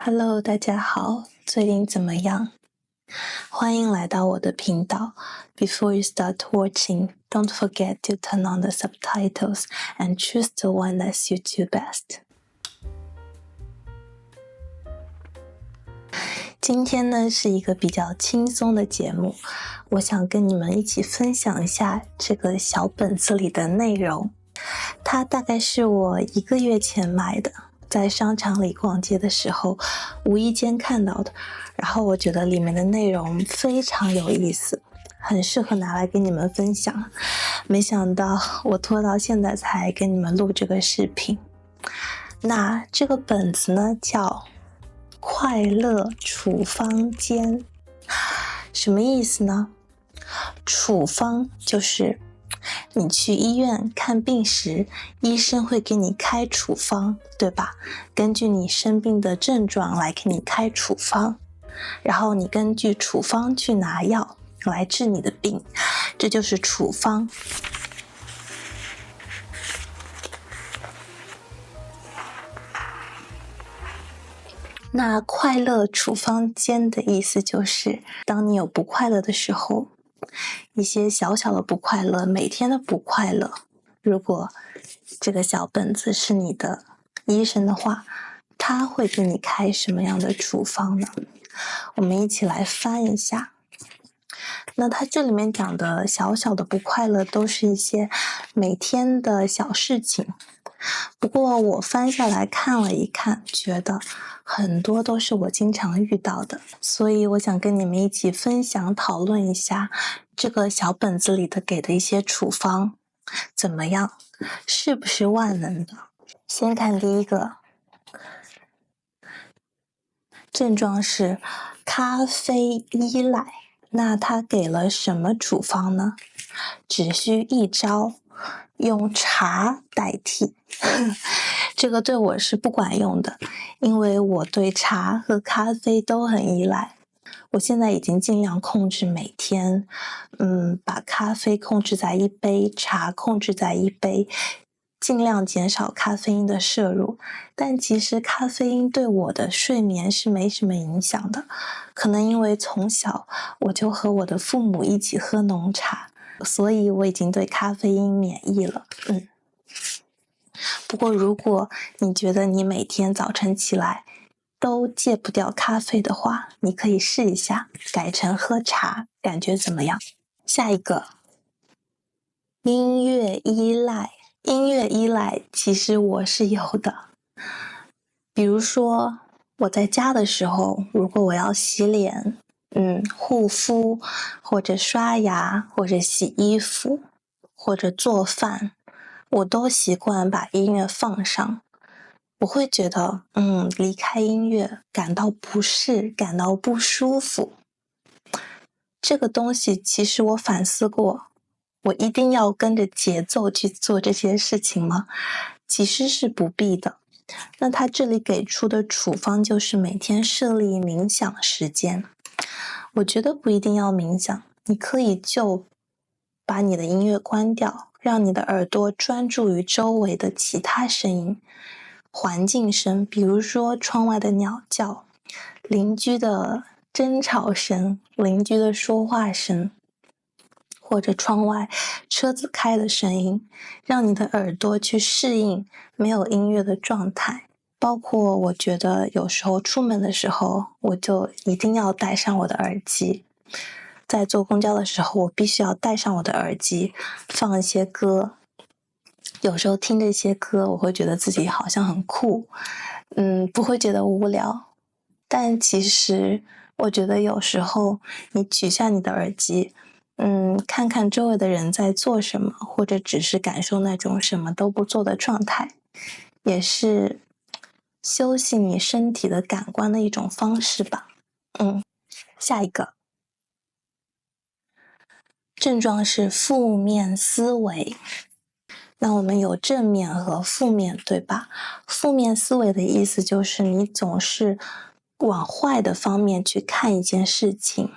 Hello，大家好，最近怎么样？欢迎来到我的频道。Before you start watching, don't forget to turn on the subtitles and choose the one that suits you best. 今天呢是一个比较轻松的节目，我想跟你们一起分享一下这个小本子里的内容。它大概是我1个月前买的，在商场里逛街的时候无意间看到的，然后我觉得里面的内容非常有意思，很适合拿来跟你们分享。没想到我拖到现在才跟你们录这个视频。那这个本子呢叫快乐处方笺，什么意思呢？处方就是你去医院看病时，医生会给你开处方，对吧？根据你生病的症状来给你开处方，然后你根据处方去拿药来治你的病，这就是处方。那快乐处方笺的意思就是，当你有不快乐的时候，一些小小的不快乐，每天的不快乐，如果这个小本子是你的医生的话，他会给你开什么样的处方呢？我们一起来翻一下。那他这里面讲的小小的不快乐都是一些每天的小事情，不过我翻下来看了一看，觉得很多都是我经常遇到的，所以我想跟你们一起分享讨论一下这个小本子里的给的一些处方怎么样，是不是万能的。先看第一个，症状是咖啡依赖，那他给了什么处方呢？只需一招，用茶代替。这个对我是不管用的，因为我对茶和咖啡都很依赖。我现在已经尽量控制每天，把咖啡控制在1杯，茶控制在1杯，尽量减少咖啡因的摄入。但其实咖啡因对我的睡眠是没什么影响的，可能因为从小我就和我的父母一起喝浓茶，所以我已经对咖啡因免疫了。不过如果你觉得你每天早晨起来都戒不掉咖啡的话，你可以试一下改成喝茶，感觉怎么样？下一个，音乐依赖。音乐依赖其实我是有的，比如说我在家的时候，如果我要洗脸、护肤，或者刷牙，或者洗衣服，或者做饭，我都习惯把音乐放上。我会觉得离开音乐感到不适，感到不舒服。这个东西其实我反思过，我一定要跟着节奏去做这些事情吗？其实是不必的。那他这里给出的处方就是每天设立冥想时间。我觉得不一定要冥想，你可以就把你的音乐关掉，让你的耳朵专注于周围的其他声音，环境声，比如说窗外的鸟叫，邻居的争吵声，邻居的说话声，或者窗外车子开的声音，让你的耳朵去适应没有音乐的状态。包括我觉得有时候出门的时候，我就一定要戴上我的耳机。在坐公交的时候，我必须要戴上我的耳机，放一些歌。有时候听这些歌，我会觉得自己好像很酷，不会觉得无聊。但其实我觉得有时候你取下你的耳机，看看周围的人在做什么，或者只是感受那种什么都不做的状态，也是休息你身体的感官的一种方式吧。下一个症状是负面思维。那我们有正面和负面，对吧？负面思维的意思就是你总是往坏的方面去看一件事情，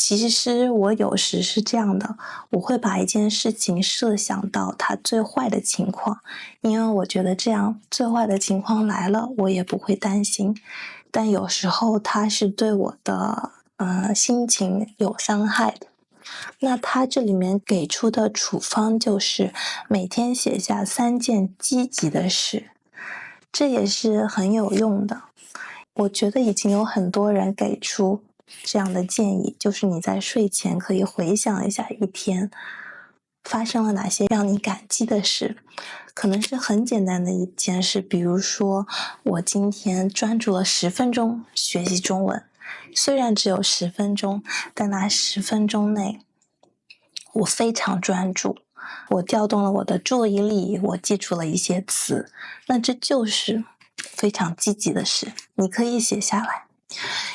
其实我有时是这样的，我会把一件事情设想到它最坏的情况，因为我觉得这样最坏的情况来了，我也不会担心。但有时候它是对我的心情有伤害的。那它这里面给出的处方就是每天写下3件积极的事，这也是很有用的。我觉得已经有很多人给出这样的建议，就是你在睡前可以回想一下一天发生了哪些让你感激的事，可能是很简单的一件事，比如说我今天专注了10分钟学习中文，虽然只有10分钟，但那10分钟内我非常专注，我调动了我的注意力，我记住了一些词，那这就是非常积极的事，你可以写下来。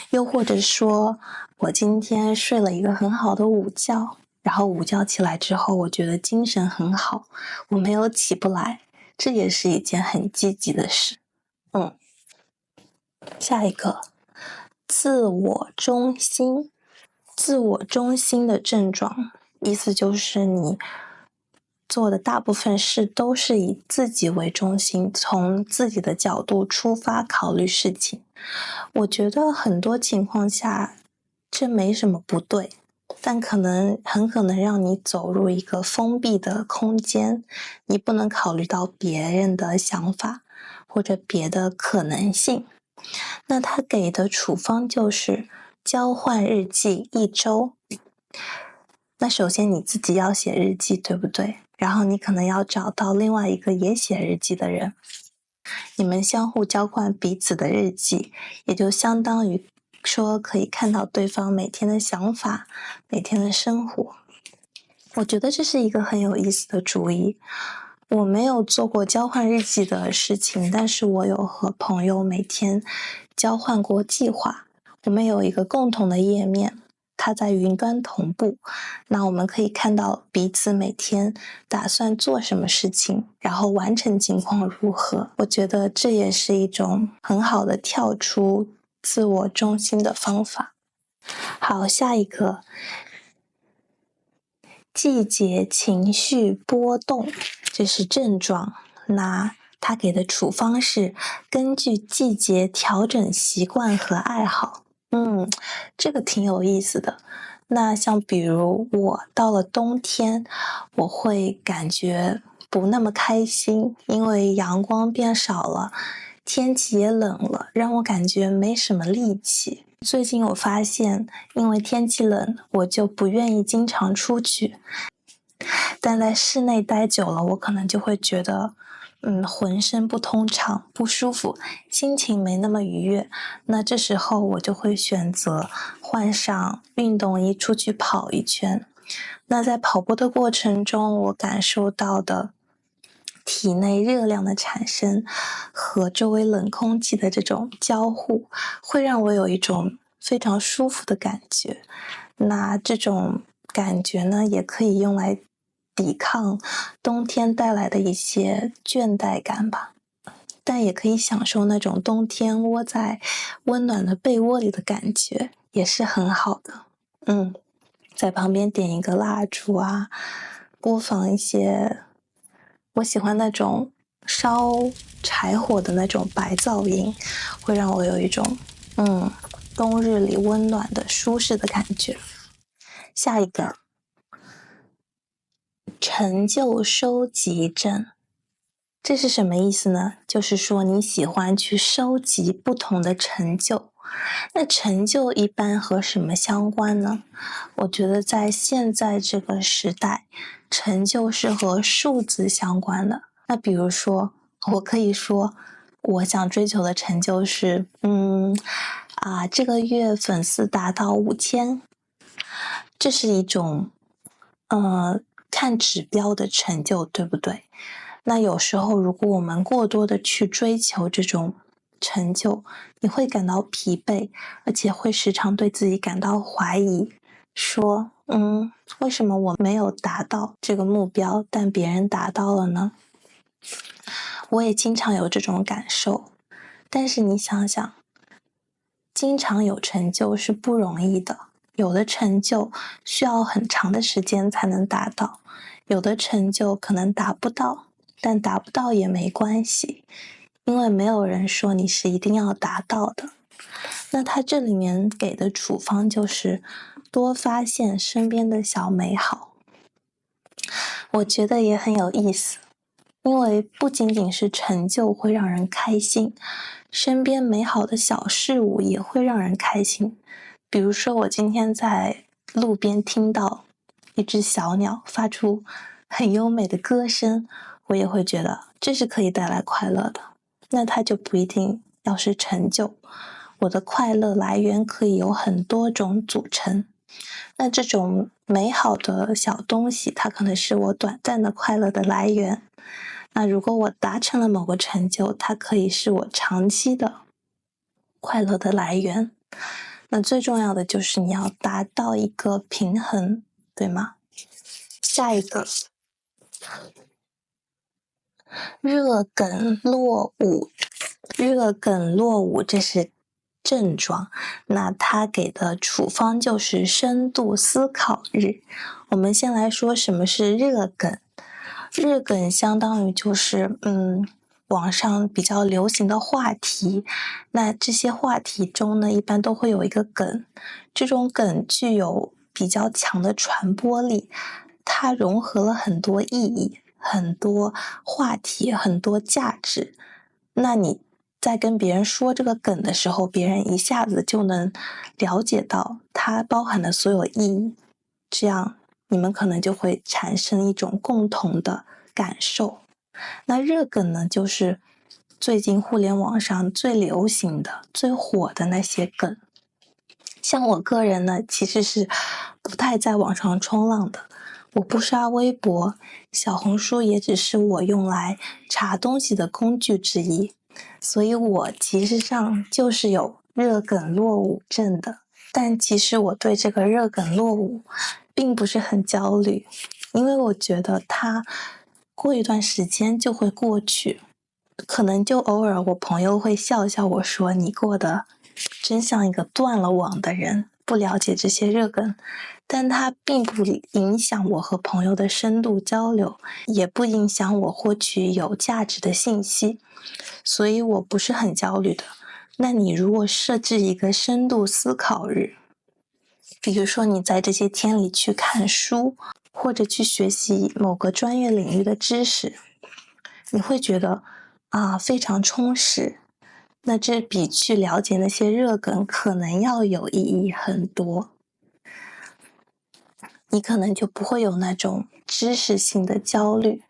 又或者说我今天睡了一个很好的午觉，然后午觉起来之后我觉得精神很好，我没有起不来，这也是一件很积极的事。下一个，自我中心。自我中心的症状，意思就是你做的大部分事都是以自己为中心，从自己的角度出发考虑事情。我觉得很多情况下这没什么不对，但很可能让你走入一个封闭的空间，你不能考虑到别人的想法或者别的可能性。那他给的处方就是交换日记1周。那首先你自己要写日记，对不对？然后你可能要找到另外一个也写日记的人，你们相互交换彼此的日记，也就相当于说可以看到对方每天的想法，每天的生活。我觉得这是一个很有意思的主意。我没有做过交换日记的事情，但是我有和朋友每天交换过计划。我们有一个共同的页面，它在云端同步，那我们可以看到彼此每天打算做什么事情，然后完成情况如何。我觉得这也是一种很好的跳出自我中心的方法。好，下一个，季节情绪波动，这是症状。那他给的处方是根据季节调整习惯和爱好。这个挺有意思的。那像比如我到了冬天，我会感觉不那么开心，因为阳光变少了，天气也冷了，让我感觉没什么力气。最近我发现，因为天气冷，我就不愿意经常出去，但在室内待久了，我可能就会觉得浑身不通畅，不舒服，心情没那么愉悦。那这时候我就会选择换上运动衣出去跑一圈。那在跑步的过程中，我感受到的体内热量的产生和周围冷空气的这种交互，会让我有一种非常舒服的感觉。那这种感觉呢，也可以用来抵抗冬天带来的一些倦怠感吧，但也可以享受那种冬天窝在温暖的被窝里的感觉，也是很好的。在旁边点一个蜡烛啊，播放一些我喜欢那种烧柴火的那种白噪音，会让我有一种冬日里温暖的舒适的感觉。下一个，成就收集症，这是什么意思呢？就是说你喜欢去收集不同的成就。那成就一般和什么相关呢？我觉得在现在这个时代，成就是和数字相关的。那比如说，我可以说我想追求的成就是这个月粉丝达到5000，这是一种看指标的成就，对不对？那有时候如果我们过多的去追求这种成就，你会感到疲惫，而且会时常对自己感到怀疑，说为什么我没有达到这个目标，但别人达到了呢？我也经常有这种感受，但是你想想，经常有成就是不容易的。有的成就需要很长的时间才能达到，有的成就可能达不到，但达不到也没关系，因为没有人说你是一定要达到的。那他这里面给的处方就是多发现身边的小美好，我觉得也很有意思，因为不仅仅是成就会让人开心，身边美好的小事物也会让人开心。比如说我今天在路边听到一只小鸟发出很优美的歌声，我也会觉得这是可以带来快乐的。那它就不一定要是成就，我的快乐来源可以有很多种组成。那这种美好的小东西，它可能是我短暂的快乐的来源。那如果我达成了某个成就，它可以是我长期的快乐的来源。那最重要的就是你要达到一个平衡，对吗？下一个，热梗落伍。热梗落伍，这是症状，那他给的处方就是深度思考日。我们先来说什么是热梗。热梗相当于就是网上比较流行的话题，那这些话题中呢，一般都会有一个梗，这种梗具有比较强的传播力，它融合了很多意义、很多话题、很多价值。那你在跟别人说这个梗的时候，别人一下子就能了解到它包含的所有意义，这样你们可能就会产生一种共同的感受。那热梗呢，就是最近互联网上最流行的、最火的那些梗。像我个人呢，其实是不太在网上冲浪的，我不刷微博，小红书也只是我用来查东西的工具之一，所以我其实上就是有热梗落伍症的。但其实我对这个热梗落伍并不是很焦虑，因为我觉得它过一段时间就会过去，可能就偶尔我朋友会笑笑我说你过得真像一个断了网的人，不了解这些热梗，但它并不影响我和朋友的深度交流，也不影响我获取有价值的信息，所以我不是很焦虑的。那你如果设置一个深度思考日，比如说你在这些天里去看书，或者去学习某个专业领域的知识，你会觉得非常充实，那这比去了解那些热梗可能要有意义很多，你可能就不会有那种知识性的焦虑。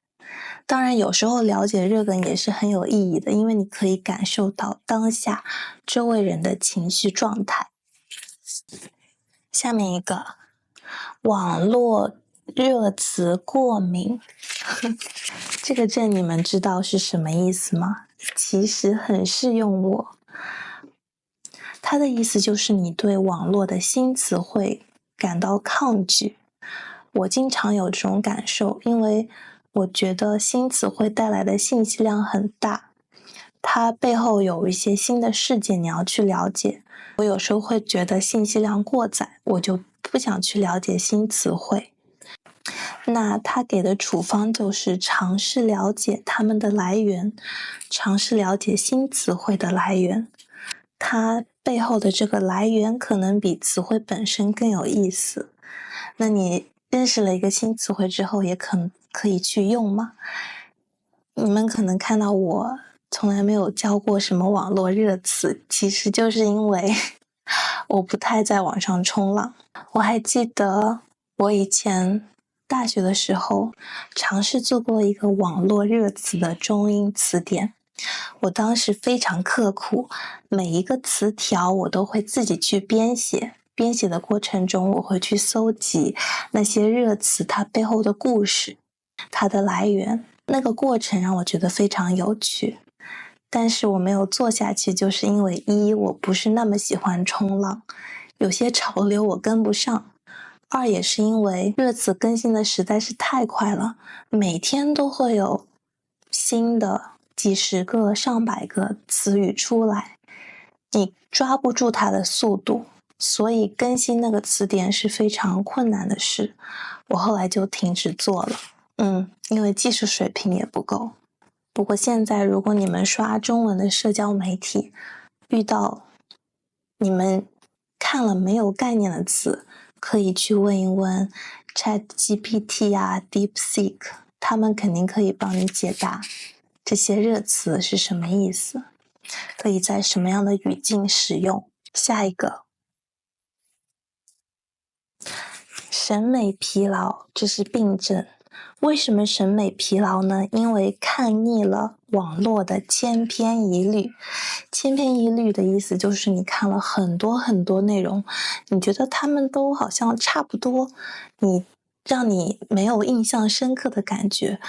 当然有时候了解热梗也是很有意义的，因为你可以感受到当下周围人的情绪状态。下面一个，网络热词过敏。这个症你们知道是什么意思吗？其实很适用我。它的意思就是你对网络的新词汇感到抗拒。我经常有这种感受，因为我觉得新词汇带来的信息量很大，它背后有一些新的事件你要去了解。我有时候会觉得信息量过载，我就不想去了解新词汇。那他给的处方就是尝试了解它们的来源，尝试了解新词汇的来源。它背后的这个来源可能比词汇本身更有意思。那你认识了一个新词汇之后，也可以去用吗？你们可能看到我从来没有教过什么网络热词，其实就是因为我不太在网上冲浪。我还记得我以前大学的时候尝试做过一个网络热词的中英词典，我当时非常刻苦，每一个词条我都会自己去编写，编写的过程中我会去搜集那些热词它背后的故事，它的来源，那个过程让我觉得非常有趣。但是我没有做下去，就是因为我不是那么喜欢冲浪，有些潮流我跟不上，二也是因为热词更新的实在是太快了，每天都会有新的几十个、上百个词语出来，你抓不住它的速度，所以更新那个词典是非常困难的事，我后来就停止做了。因为技术水平也不够。不过现在如果你们刷中文的社交媒体，遇到你们看了没有概念的词，可以去问一问 ChatGPT 啊 DeepSeek， 他们肯定可以帮你解答这些热词是什么意思，可以在什么样的语境使用。下一个，审美疲劳，这是病症。为什么审美疲劳呢？因为看腻了网络的千篇一律。千篇一律的意思就是你看了很多很多内容，你觉得他们都好像差不多，让你没有印象深刻的感觉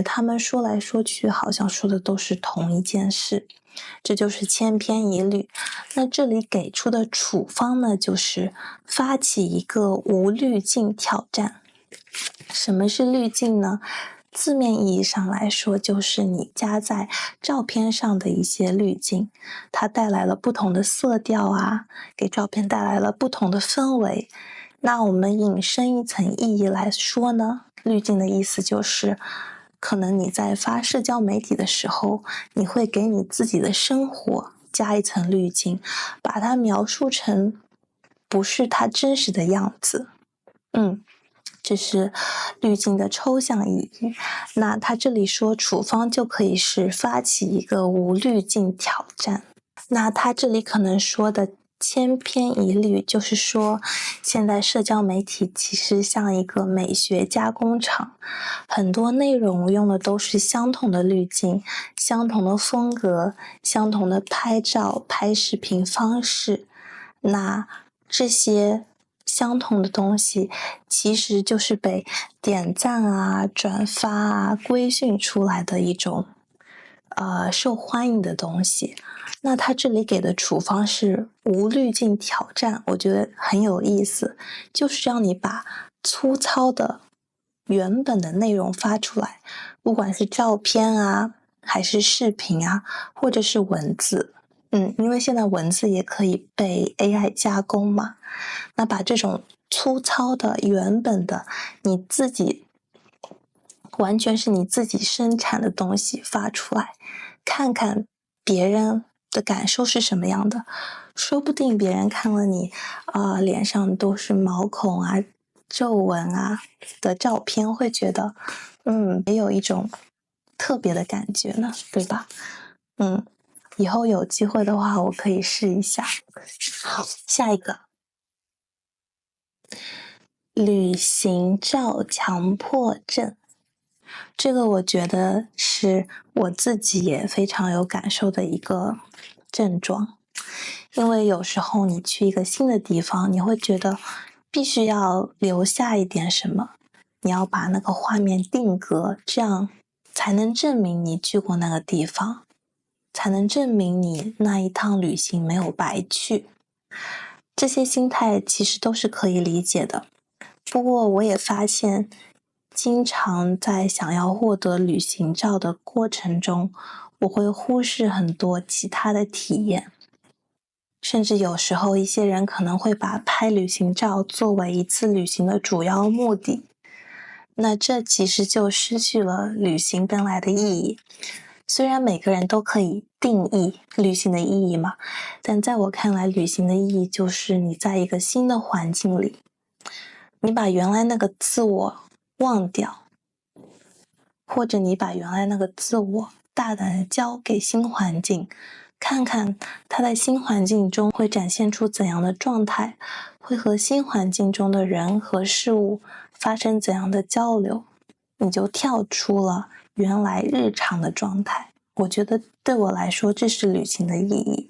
他们说来说去好像说的都是同一件事，这就是千篇一律。那这里给出的处方呢，就是发起一个无滤镜挑战。什么是滤镜呢？字面意义上来说，就是你加在照片上的一些滤镜，它带来了不同的色调啊，给照片带来了不同的氛围。那我们引申一层意义来说呢，滤镜的意思就是，可能你在发社交媒体的时候，你会给你自己的生活加一层滤镜，把它描述成不是它真实的样子。这是滤镜的抽象意义。那他这里说处方就可以是发起一个无滤镜挑战。那他这里可能说的千篇一律，就是说现在社交媒体其实像一个美学加工厂，很多内容用的都是相同的滤镜、相同的风格、相同的拍照、拍视频方式。那这些相同的东西其实就是被点赞啊、转发啊、规训出来的一种受欢迎的东西。那他这里给的处方是无滤镜挑战，我觉得很有意思，就是让你把粗糙的原本的内容发出来，不管是照片啊，还是视频啊，或者是文字。因为现在文字也可以被 AI 加工嘛，那把这种粗糙的原本的你自己完全是你自己生产的东西发出来，看看别人的感受是什么样的。说不定别人看了你脸上都是毛孔啊、皱纹啊的照片，会觉得也有一种特别的感觉呢，对吧？以后有机会的话我可以试一下。好，下一个，旅行照强迫症。这个我觉得是我自己也非常有感受的一个症状。因为有时候你去一个新的地方，你会觉得必须要留下一点什么，你要把那个画面定格，这样才能证明你去过那个地方，才能证明你那一趟旅行没有白去。这些心态其实都是可以理解的。不过我也发现，经常在想要获得旅行照的过程中，我会忽视很多其他的体验。甚至有时候一些人可能会把拍旅行照作为一次旅行的主要目的，那这其实就失去了旅行本来的意义。虽然每个人都可以定义旅行的意义嘛，但在我看来，旅行的意义就是你在一个新的环境里，你把原来那个自我忘掉，或者你把原来那个自我大胆的交给新环境，看看他在新环境中会展现出怎样的状态，会和新环境中的人和事物发生怎样的交流，你就跳出了原来日常的状态。我觉得对我来说，这是旅行的意义。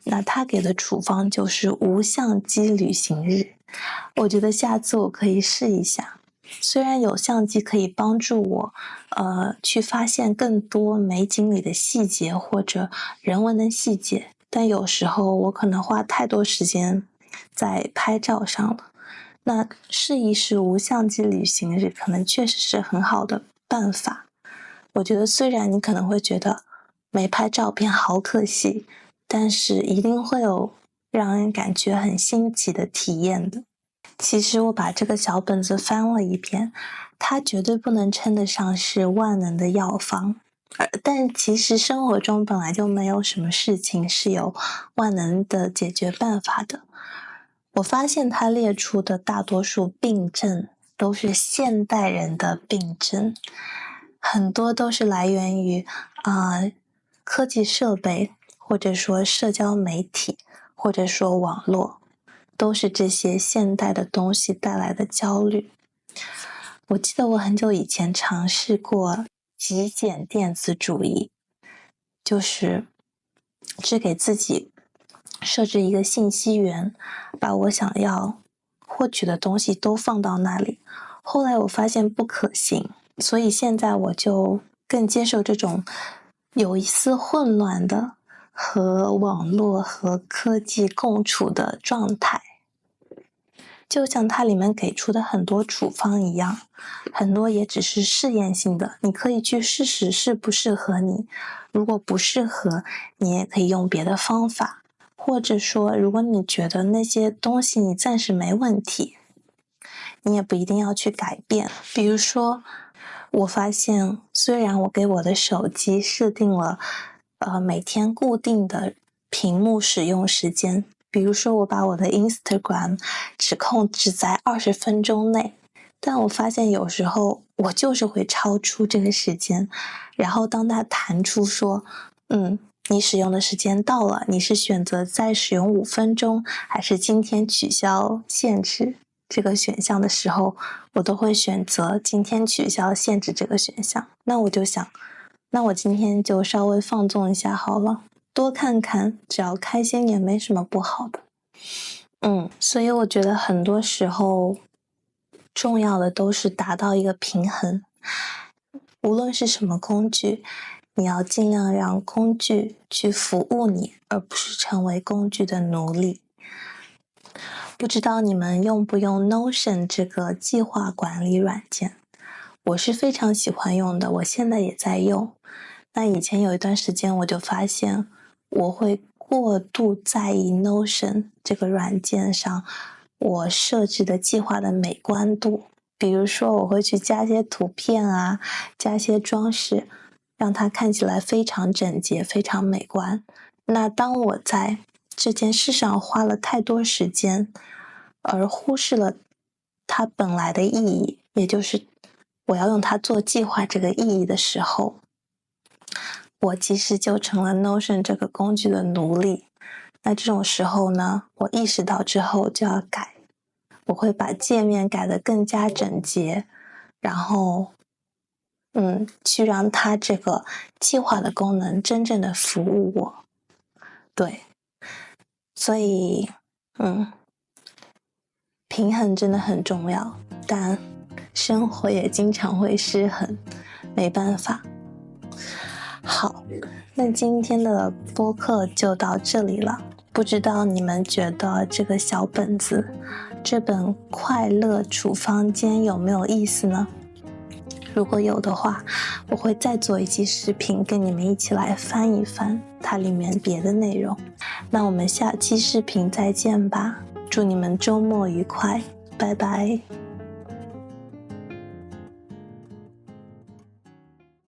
那他给的处方就是无相机旅行日，我觉得下次我可以试一下。虽然有相机可以帮助我去发现更多美景里的细节或者人文的细节，但有时候我可能花太多时间在拍照上了。那试一试无相机旅行日可能确实是很好的办法。我觉得虽然你可能会觉得没拍照片好可惜，但是一定会有让人感觉很新奇的体验的。其实我把这个小本子翻了一遍，它绝对不能称得上是万能的药方，但其实生活中本来就没有什么事情是有万能的解决办法的。我发现它列出的大多数病症都是现代人的病症，很多都是来源于科技设备，或者说社交媒体，或者说网络，都是这些现代的东西带来的焦虑。我记得我很久以前尝试过极简电子主义，就是只给自己设置一个信息源，把我想要获取的东西都放到那里。后来我发现不可行，所以现在我就更接受这种有一丝混乱的和网络和科技共处的状态。就像它里面给出的很多处方一样，很多也只是试验性的，你可以去试试适不适合你，如果不适合，你也可以用别的方法，或者说如果你觉得那些东西你暂时没问题，你也不一定要去改变。比如说我发现虽然我给我的手机设定了每天固定的屏幕使用时间，比如说我把我的 Instagram 只控制在20分钟内，但我发现有时候我就是会超出这个时间，然后当它弹出说你使用的时间到了，你是选择再使用5分钟，还是今天取消限制这个选项的时候，我都会选择今天取消限制这个选项。那我就想，那我今天就稍微放纵一下好了，多看看，只要开心也没什么不好的。所以我觉得很多时候重要的都是达到一个平衡，无论是什么工具，你要尽量让工具去服务你，而不是成为工具的奴隶。不知道你们用不用 Notion 这个计划管理软件？我是非常喜欢用的，我现在也在用。那以前有一段时间我就发现我会过度在意 Notion 这个软件上我设置的计划的美观度，比如说我会去加些图片啊，加些装饰，让它看起来非常整洁，非常美观。那当我在这件事上花了太多时间，而忽视了它本来的意义，也就是我要用它做计划这个意义的时候，我其实就成了 Notion 这个工具的奴隶。那这种时候呢，我意识到之后就要改，我会把界面改得更加整洁，然后去让它这个计划的功能真正的服务我。对，所以平衡真的很重要，但生活也经常会失衡，没办法。好，那今天的播客就到这里了。不知道你们觉得这个小本子，这本快乐处方笺有没有意思呢？如果有的话，我会再做一期视频跟你们一起来翻一翻它里面别的内容。那我们下期视频再见吧，祝你们周末愉快，拜拜。